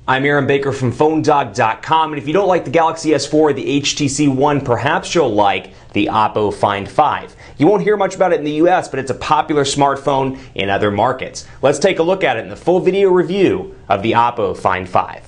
I'm Aaron Baker from PhoneDog.com, and if you don't like the Galaxy S4 or the HTC One, perhaps you'll like the Oppo Find 5. You won't hear much about it in the US, but it's a popular smartphone in other markets. Let's take a look at it in the full video review of the Oppo Find 5.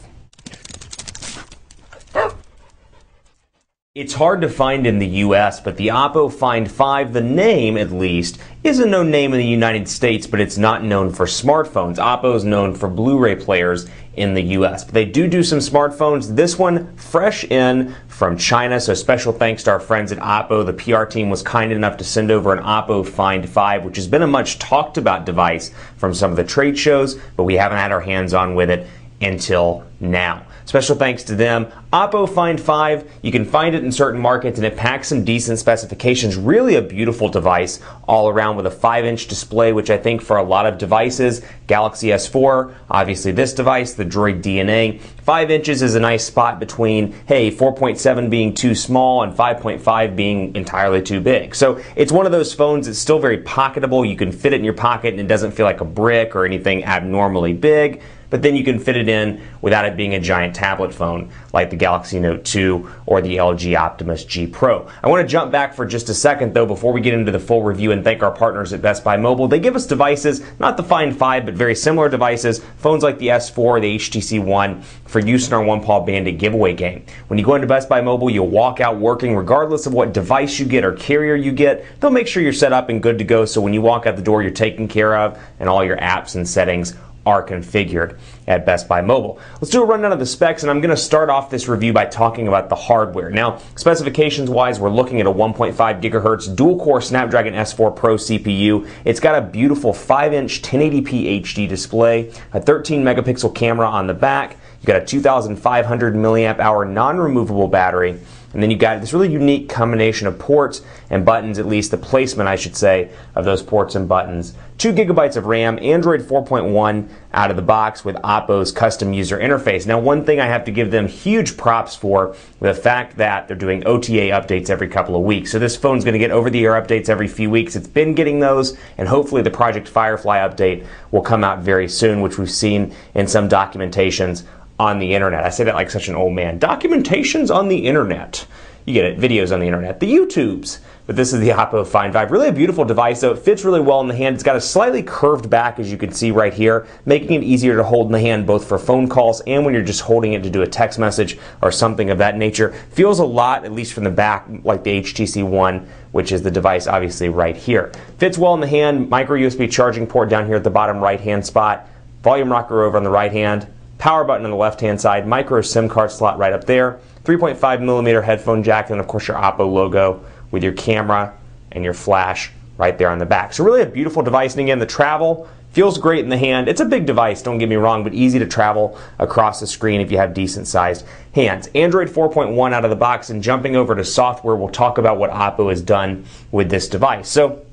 It's hard to find in the US, but the Oppo Find 5, the name at least, is a known name in the United States, but it's not known for smartphones. Oppo is known for Blu-ray players in the US. But they do some smartphones. This one fresh in from China, so special thanks to our friends at Oppo. The PR team was kind enough to send over an Oppo Find 5, which has been a much talked about device from some of the trade shows, but we haven't had our hands on with it until now. Special thanks to them. Oppo Find 5, you can find it in certain markets and it packs some decent specifications. Really a beautiful device all around with a 5-inch display, which I think for a lot of devices, Galaxy S4, obviously this device, the Droid DNA, 5 inches is a nice spot between, hey, 4.7 being too small and 5.5 being entirely too big. So it's one of those phones that's still very pocketable. You can fit it in your pocket and it doesn't feel like a brick or anything abnormally big. But then you can fit it in without it being a giant tablet phone like the Galaxy Note 2 or the LG Optimus G Pro. I want to jump back for just a second though before we get into the full review and thank our partners at Best Buy Mobile. They give us devices, not the Find 5, but very similar devices, phones like the S4, the HTC One, for use in our One Paw Bandit giveaway game. When you go into Best Buy Mobile, you'll walk out working regardless of what device you get or carrier you get. They'll make sure you're set up and good to go, so when you walk out the door, you're taken care of and all your apps and settings are configured at Best Buy Mobile. Let's do a rundown of the specs, and I'm going to start off this review by talking about the hardware. Now, specifications-wise, we're looking at a 1.5 gigahertz dual-core Snapdragon S4 Pro CPU. It's got a beautiful 5-inch 1080p HD display, a 13-megapixel camera on the back. You've got a 2,500 milliamp hour non-removable battery, and then you've got this really unique combination of ports and buttons, at least the placement, I should say, of those ports and buttons. 2 gigabytes of RAM, Android 4.1 out of the box with Oppo's custom user interface. Now, one thing I have to give them huge props for, the fact that they're doing OTA updates every couple of weeks. So this phone's going to get over-the-air updates every few weeks. It's been getting those, and hopefully the Project Firefly update will come out very soon, which we've seen in some documentations on the internet. I say that like such an old man. Documentations on the internet. You get it, videos on the internet, the YouTubes. But this is the Oppo Find 5. Really a beautiful device, though. It fits really well in the hand. It's got a slightly curved back, as you can see right here, making it easier to hold in the hand both for phone calls and when you're just holding it to do a text message or something of that nature. Feels a lot, at least from the back, like the HTC One, which is the device obviously right here. Fits well in the hand. Micro USB charging port down here at the bottom right-hand spot. Volume rocker over on the right hand. Power button on the left-hand side, micro SIM card slot right up there, 3.5 millimeter headphone jack, and of course your Oppo logo with your camera and your flash right there on the back. So really a beautiful device, and again, the travel feels great in the hand. It's a big device, don't get me wrong, but easy to travel across the screen if you have decent-sized hands. Android 4.1 out of the box, and jumping over to software, we'll talk about what Oppo has done with this device. So,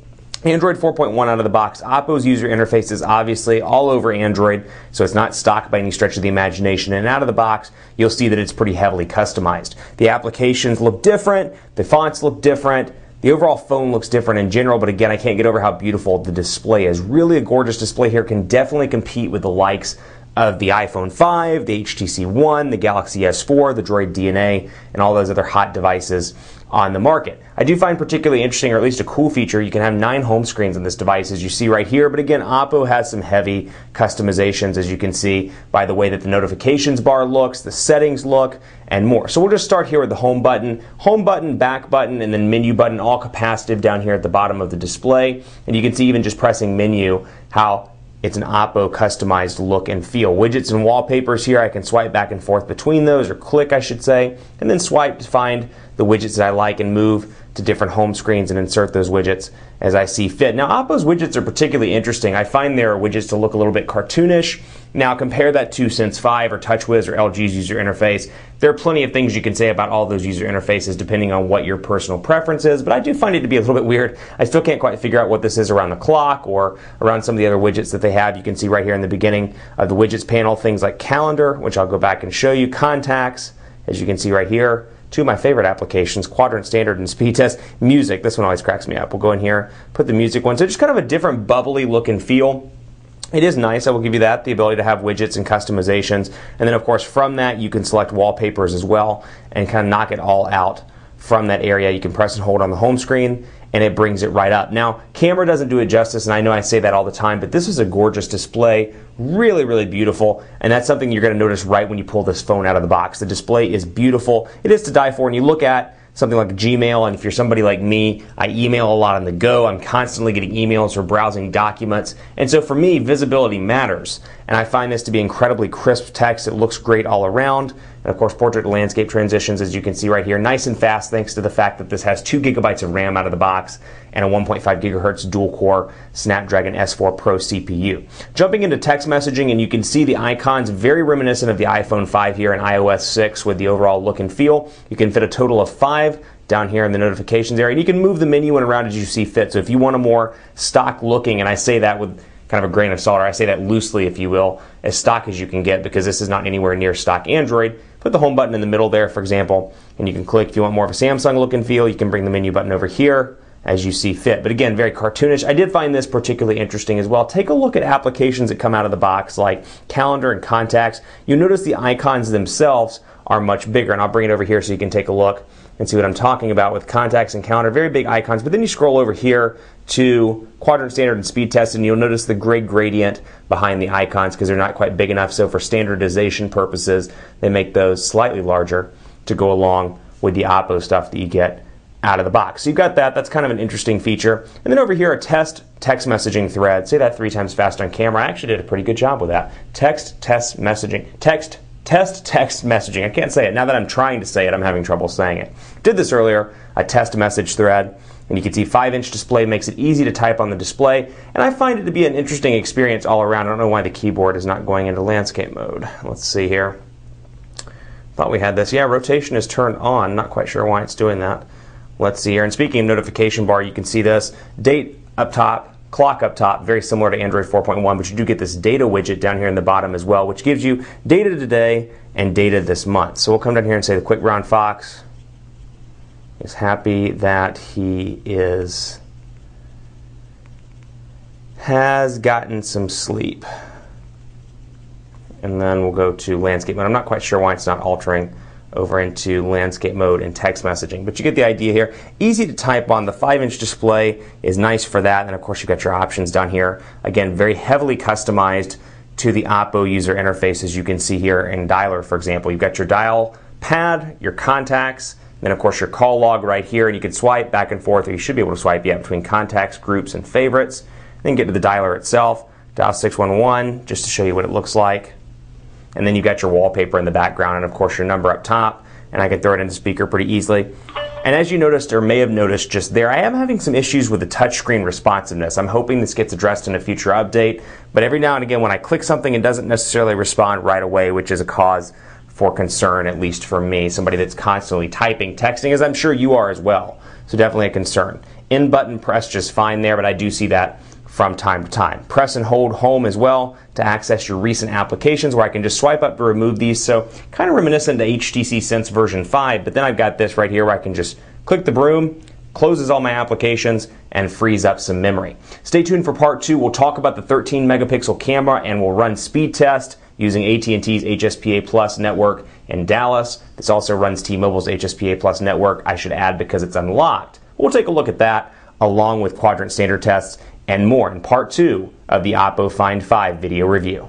Android 4.1 out of the box. Oppo's user interface is obviously all over Android, so it's not stock by any stretch of the imagination. And out of the box, you'll see that it's pretty heavily customized. The applications look different, the fonts look different, the overall phone looks different in general, but again, I can't get over how beautiful the display is. Really a gorgeous display here, can definitely compete with the likes of the iPhone 5, the HTC One, the Galaxy S4, the Droid DNA, and all those other hot devices on the market. I do find particularly interesting, or at least a cool feature, you can have 9 home screens on this device, as you see right here, but again, Oppo has some heavy customizations, as you can see by the way that the notifications bar looks, the settings look, and more. So we'll just start here with the home button, back button, and then menu button, all capacitive down here at the bottom of the display, and you can see even just pressing menu how it's an Oppo customized look and feel. Widgets and wallpapers here, I can swipe back and forth between those, or click I should say, and then swipe to find the widgets that I like and move to different home screens and insert those widgets as I see fit. Now, Oppo's widgets are particularly interesting. I find their widgets to look a little bit cartoonish. Now, compare that to Sense 5 or TouchWiz or LG's user interface. There are plenty of things you can say about all those user interfaces depending on what your personal preference is, but I do find it to be a little bit weird. I still can't quite figure out what this is around the clock or around some of the other widgets that they have. You can see right here in the beginning of the widgets panel things like calendar, which I'll go back and show you, contacts, as you can see right here. Two of my favorite applications, Quadrant Standard and Speed Test. Music, this one always cracks me up. We'll go in here, put the music one. So just kind of a different bubbly look and feel. It is nice, I will give you that, the ability to have widgets and customizations. And then of course from that you can select wallpapers as well and kind of knock it all out from that area. You can press and hold on the home screen and it brings it right up. Now, camera doesn't do it justice, and I know I say that all the time, but this is a gorgeous display, really, really beautiful, and that's something you're going to notice right when you pull this phone out of the box. The display is beautiful. It is to die for, and you look at something like Gmail, and if you're somebody like me, I email a lot on the go. I'm constantly getting emails or browsing documents, and so for me, visibility matters, and I find this to be incredibly crisp text. It looks great all around, and of course, portrait to landscape transitions, as you can see right here, nice and fast thanks to the fact that this has 2 gigabytes of RAM out of the box and a 1.5 gigahertz dual-core Snapdragon S4 Pro CPU. Jumping into text messaging, and you can see the icons very reminiscent of the iPhone 5 here and iOS 6 with the overall look and feel. You can fit a total of 5 down here in the notifications area, and you can move the menu and around as you see fit. So if you want a more stock looking, and I say that with kind of a grain of salt, or I say that loosely if you will, as stock as you can get, because this is not anywhere near stock Android, put the home button in the middle there, for example, and you can click. If you want more of a Samsung look and feel, you can bring the menu button over here as you see fit. But again, very cartoonish. I did find this particularly interesting as well. Take a look at applications that come out of the box like calendar and contacts. You'll notice the icons themselves are much bigger, and I'll bring it over here so you can take a look and see what I'm talking about with contacts and calendar. Very big icons, but then you scroll over here to quadrant standard and speed test, and you'll notice the gray gradient behind the icons because they're not quite big enough. So for standardization purposes, they make those slightly larger to go along with the Oppo stuff that you get out of the box. So you've got that. That's kind of an interesting feature. And then over here, a test text messaging thread. Say that 3 times fast on camera. I actually did a pretty good job with that. Text messaging. Text messaging. I can't say it. Now that I'm trying to say it, I'm having trouble saying it. Did this earlier, a test message thread. And you can see 5-inch display makes it easy to type on the display. And I find it to be an interesting experience all around. I don't know why the keyboard is not going into landscape mode. Let's see here. Thought we had this. Yeah, rotation is turned on. Not quite sure why it's doing that. Let's see here. And speaking of notification bar, you can see this. Date up top, clock up top, very similar to Android 4.1, but you do get this data widget down here in the bottom as well, which gives you data today and data this month. So we'll come down here and say the quick brown fox is happy that he has gotten some sleep. And then we'll go to landscape mode. I'm not quite sure why it's not altering over into landscape mode and text messaging, but you get the idea here. Easy to type on. The 5-inch display is nice for that, and of course you've got your options down here. Again, very heavily customized to the Oppo user interface, as you can see here in Dialer, for example. You've got your dial pad, your contacts, then of course your call log right here, and you can swipe back and forth, or you should be able to swipe between contacts, groups, and favorites. Then get to the dialer itself, dial 611, just to show you what it looks like. And then you've got your wallpaper in the background, and of course your number up top, and I can throw it into speaker pretty easily. And as you noticed, or may have noticed just there, I am having some issues with the touchscreen responsiveness. I'm hoping this gets addressed in a future update, but every now and again when I click something, it doesn't necessarily respond right away, which is a cause for concern, at least for me, somebody that's constantly typing, texting, as I'm sure you are as well. So definitely a concern. In button press just fine there, but I do see that from time to time. Press and hold home as well to access your recent applications, where I can just swipe up to remove these. So kind of reminiscent to HTC Sense version 5, but then I've got this right here where I can just click the broom, closes all my applications, and frees up some memory. Stay tuned for part 2. We'll talk about the 13 megapixel camera, and we'll run speed test using AT&T's HSPA Plus network in Dallas. This also runs T-Mobile's HSPA Plus network, I should add, because it's unlocked. We'll take a look at that along with quadrant standard tests and more in part 2 of the Oppo Find 5 video review.